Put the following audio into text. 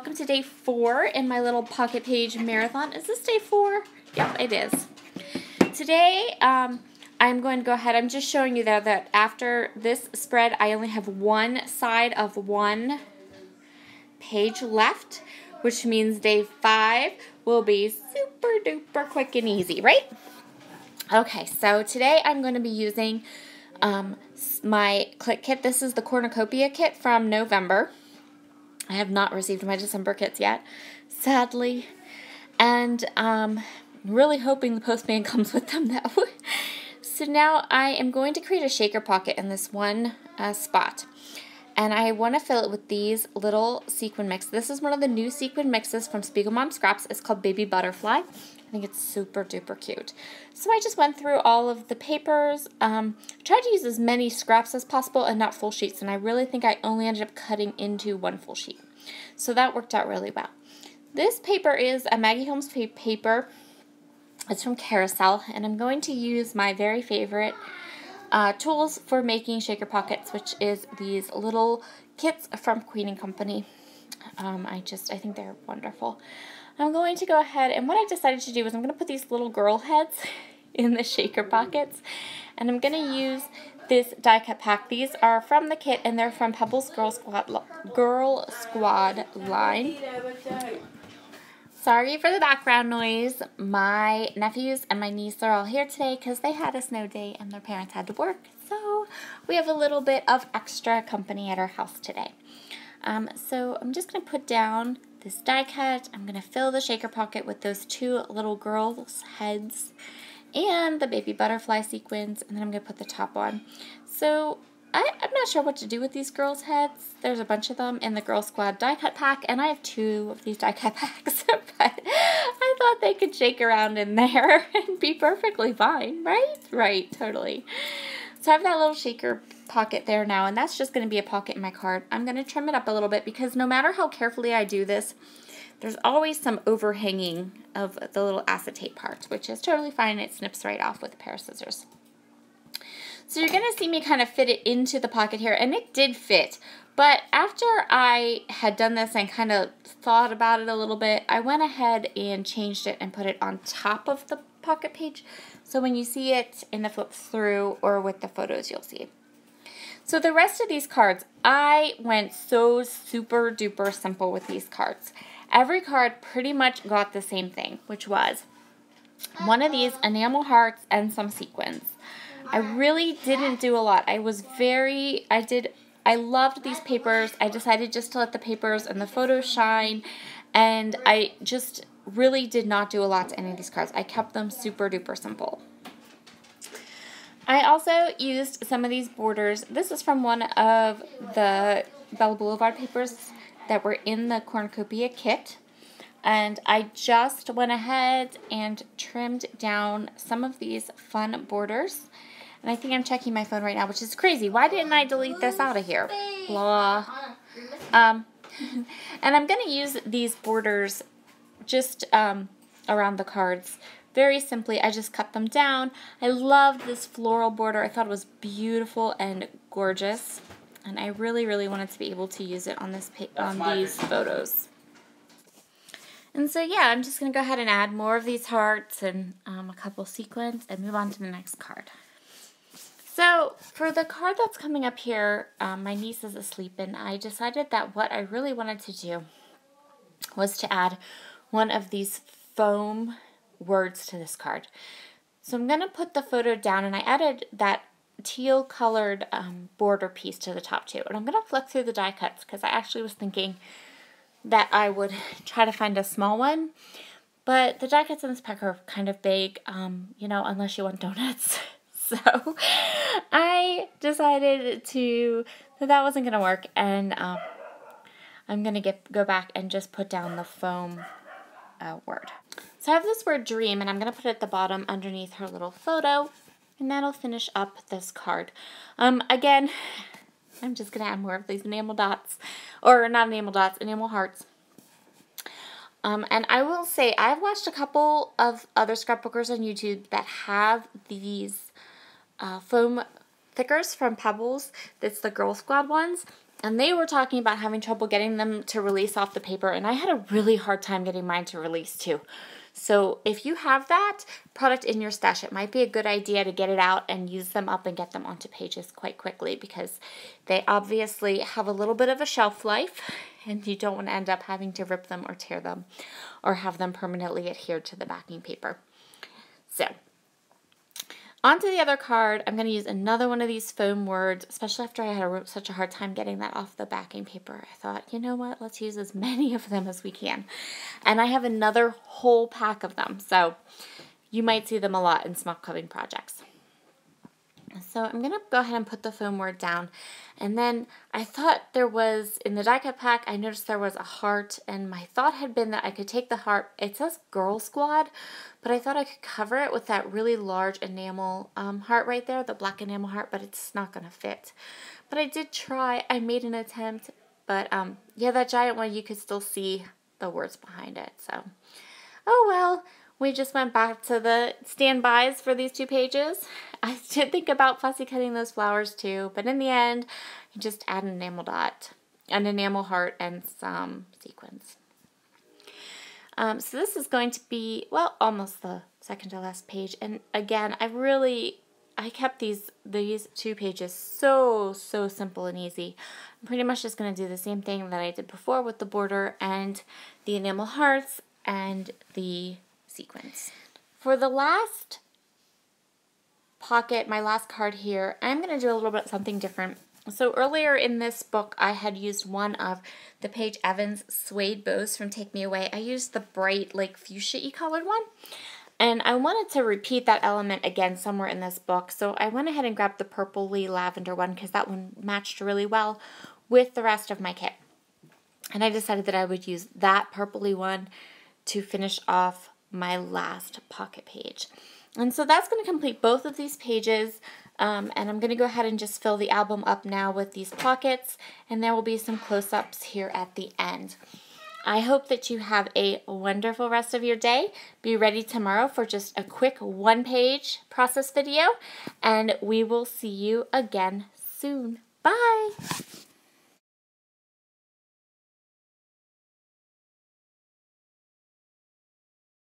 welcome to day 4 in my little pocket page marathon. Is this day 4? Yep, it is. Today, I'm going to go ahead. I'm just showing you though that after this spread, I only have one side of one page left, which means day 5 will be super duper quick and easy, right? Okay, so today I'm going to be using my click kit. This is the cornucopia kit from November. I have not received my December kits yet, sadly, and really hoping the postman comes with them though. So now I am going to create a shaker pocket in this one spot, and I want to fill it with these little sequin mix. This is one of the new sequin mixes from Spiegelmom Scraps. It's called Baby Butterfly. I think it's super duper cute. So I just went through all of the papers, tried to use as many scraps as possible and not full sheets, and I really think I only ended up cutting into one full sheet. So that worked out really well. This paper is a Maggie Holmes paper. It's from Carousel, and I'm going to use my very favorite tools for making shaker pockets, which is these little kits from Queen & Company. I think they're wonderful. I'm going to go ahead, and what I decided to do is I'm going to put these little girl heads in the shaker pockets, and I'm going to use this die cut pack. These are from the kit, and they're from Pebbles Girl Squad line. Sorry for the background noise. My nephews and my niece are all here today because they had a snow day and their parents had to work, so we have a little bit of extra company at our house today. So I'm just going to put down this die cut. I'm going to fill the shaker pocket with those two little girls' heads and the baby butterfly sequins, and then I'm going to put the top on. So I'm not sure what to do with these girls' heads. There's a bunch of them in the Girl Squad die cut pack, and I have 2 of these die cut packs, but I thought they could shake around in there and be perfectly fine, right? Right, totally. So I have that little shaker pocket there now, and that's just going to be a pocket in my card. I'm going to trim it up a little bit because no matter how carefully I do this, there's always some overhanging of the little acetate parts, which is totally fine. It snips right off with a pair of scissors. So you're going to see me kind of fit it into the pocket here, and it did fit. But after I had done this and kind of thought about it a little bit, I went ahead and changed it and put it on top of the pocket page. So when you see it in the flip through or with the photos, you'll see it. So the rest of these cards, I went so super duper simple with these cards. Every card pretty much got the same thing, which was one of these enamel hearts and some sequins. I really didn't do a lot. I loved these papers. I decided just to let the papers and the photos shine, and I just really did not do a lot to any of these cards. I kept them super duper simple. I also used some of these borders. This is from one of the Bella Boulevard papers that were in the cornucopia kit, and I just went ahead and trimmed down some of these fun borders. And I think I'm checking my phone right now, which is crazy. Why didn't I delete this out of here? Blah. And I'm going to use these borders just around the cards. Very simply, I just cut them down. I love this floral border. I thought it was beautiful and gorgeous. And I really, really wanted to be able to use it on these photos. And so, yeah, I'm just going to go ahead and add more of these hearts and a couple sequins and move on to the next card. So, for the card that's coming up here, my niece is asleep, and I decided that what I really wanted to do was to add one of these foam words to this card. So I'm going to put the photo down, and I added that teal colored border piece to the top too. And I'm going to flick through the die cuts because I actually was thinking that I would try to find a small one. But the die cuts in this pack are kind of big, you know, unless you want donuts. So I decided that wasn't going to work, and I'm going to go back and just put down the foam word. So I have this word dream, and I'm going to put it at the bottom underneath her little photo, and that'll finish up this card. Again, I'm just going to add more of these enamel dots, or not enamel dots, enamel hearts. And I will say, I've watched a couple of other scrapbookers on YouTube that have these foam thickers from Pebbles. That's the Girl Squad ones. And they were talking about having trouble getting them to release off the paper, and I had a really hard time getting mine to release too. So if you have that product in your stash, it might be a good idea to get it out and use them up and get them onto pages quite quickly, because they obviously have a little bit of a shelf life, and you don't want to end up having to rip them or tear them or have them permanently adhered to the backing paper. So onto the other card. I'm going to use another one of these foam words, especially after I had such a hard time getting that off the backing paper. I thought, you know what, let's use as many of them as we can. And I have another whole pack of them, so you might see them a lot in small clubbing projects. So I'm going to go ahead and put the foam word down. And then I thought there was, in the die cut pack, I noticed there was a heart, and my thought had been that I could take the heart, it says Girl Squad, but I thought I could cover it with that really large enamel heart right there, the black enamel heart, but it's not going to fit. But I did try, I made an attempt, but yeah, that giant one, you could still see the words behind it, so oh well. We just went back to the standbys for these 2 pages. I did think about fussy cutting those flowers too, but in the end, I just add an enamel dot, an enamel heart, and some sequins. So this is going to be, well, almost the second to last page. And again, I kept these 2 pages so simple and easy. I'm pretty much just going to do the same thing that I did before with the border and the enamel hearts and the sequence. For the last pocket, my last card here, I'm going to do a little bit something different. So earlier in this book, I had used one of the Paige Evans suede bows from Take Me Away. I used the bright, like, fuchsia-y colored one. And I wanted to repeat that element again somewhere in this book. So I went ahead and grabbed the purpley lavender one because that one matched really well with the rest of my kit. And I decided that I would use that purpley one to finish off my last pocket page. And so that's going to complete both of these pages, and I'm going to go ahead and just fill the album up now with these pockets, and there will be some close-ups here at the end. I hope that you have a wonderful rest of your day. Be ready tomorrow for just a quick 1-page process video, and we will see you again soon. Bye!